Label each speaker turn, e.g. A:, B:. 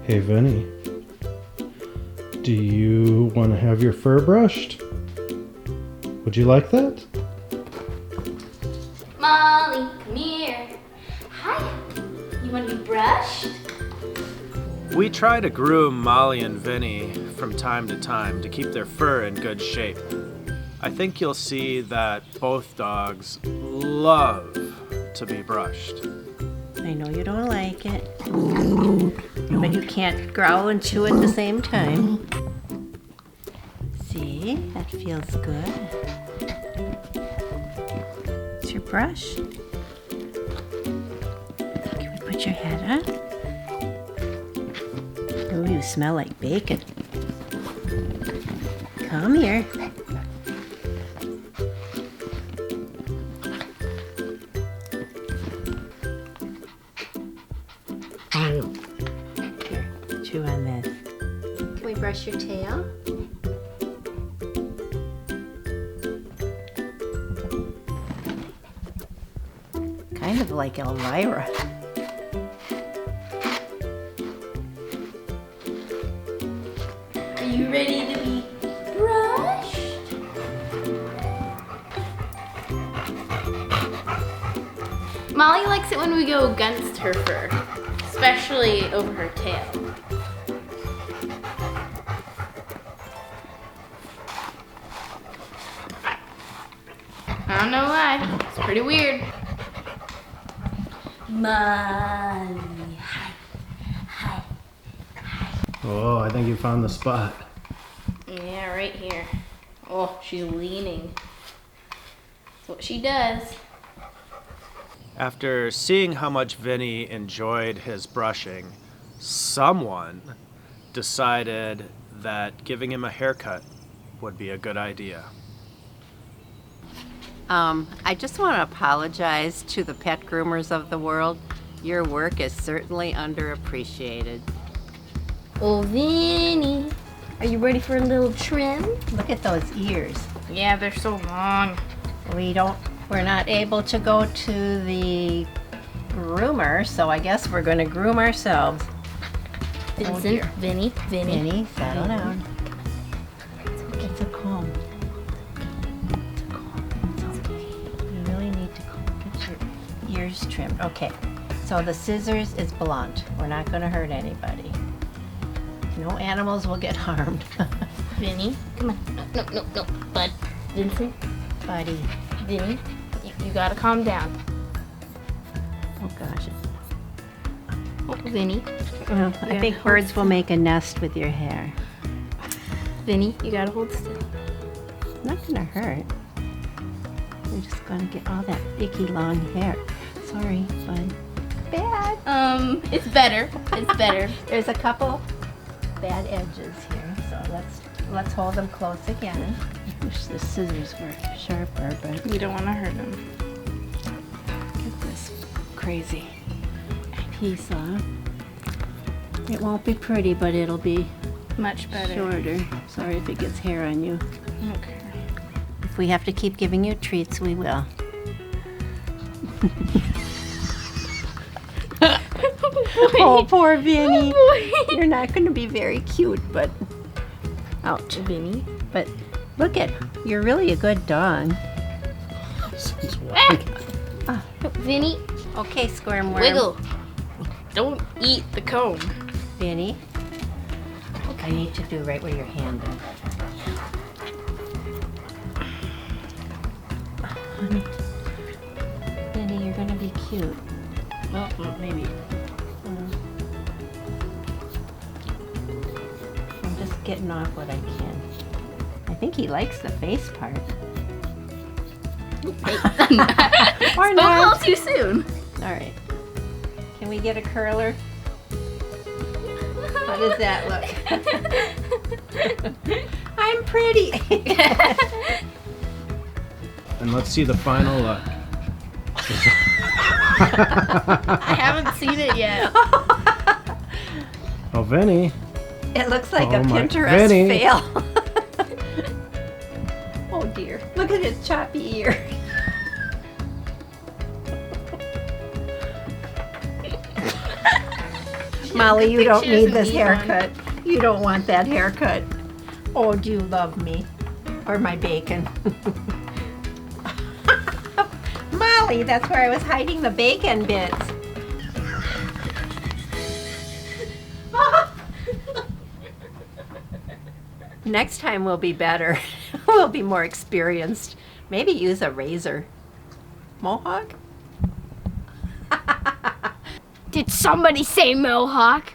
A: Hey Vinnie, do you want to have your fur brushed? Would you like that?
B: Molly, come here. Hi. You want to be brushed?
C: We try to groom Molly and Vinnie from time to time to keep their fur in good shape. I think you'll see that both dogs love to be brushed.
D: I know you don't like it, but you can't growl and chew at the same time. See, that feels good. It's your brush. Can we put your head on? Oh, you smell like bacon. Come here. Here, chew on this. Can we brush your tail? Kind of like Elvira.
B: Are you ready to be brushed? Molly likes it when we go against her fur, especially over her tail. I don't know why. It's pretty weird. Molly, hi, hi.
A: Oh, I think you found the spot.
B: Yeah, right here. Oh, she's leaning. That's what she does.
C: After seeing how much Vinnie enjoyed his brushing, someone decided that giving him a haircut would be a good idea.
D: I just want to apologize to the pet groomers of the world. Your work is certainly underappreciated.
B: Oh, Vinnie, are you ready for a little trim?
D: Look at those ears.
B: Yeah, they're so long.
D: We're not able to go to the groomer, so I guess we're going to groom ourselves.
B: Vincent,
D: dear.
B: Vinnie.
D: Vinnie, settle down. It's a comb. You really need to get your ears trimmed. Okay, so the scissors is blunt. We're not going to hurt anybody. No animals will get harmed.
B: Vinnie, come on. No, Bud. Vincent,
D: Buddy.
B: Vinnie, you gotta calm down.
D: Oh gosh.
B: Oh, Vinnie.
D: Well, I think birds will make a nest with your hair.
B: Vinnie, you gotta hold still.
D: Not gonna hurt. We're just gonna get all that icky long hair. Sorry, bud. Bad.
B: It's better. It's better.
D: There's a couple bad edges here, so let's hold them close again. I wish the scissors were sharper, but
B: We don't want to hurt him.
D: get this crazy piece off. It won't be pretty, but it'll be
B: Much better.
D: shorter. Sorry if it gets hair on you.
B: Okay.
D: If we have to keep giving you treats, we will. Oh, poor Vinnie. You're not going to be very cute, but ouch.
B: Vinnie.
D: But look at, you're really a good dog.
B: Vinnie,
D: Okay, squirm worm.
B: wiggle. Don't eat the comb.
D: Vinnie. I need to do right where your hand is. Vinnie, you're going to be cute.
B: Well, maybe.
D: I'm just getting off what I can. I think he likes the face part. Or
B: Spoke a little
D: not.
B: too soon.
D: All right. Can we get a curler? How does that look? I'm pretty.
A: And let's see the final look.
B: I haven't seen it yet.
A: Oh, Vinnie.
D: It looks like a
A: Oh my-
D: Pinterest
A: Vinnie.
D: fail. Oh dear. Look at his choppy ear. Molly, you don't
B: She doesn't
D: need this
B: need one.
D: haircut. You don't want that haircut. Oh, do you love me? Or my bacon? Molly, that's where I was hiding the bacon bits. Next time we'll be better. We'll be more experienced. Maybe use a razor. Mohawk?
E: Did somebody say mohawk?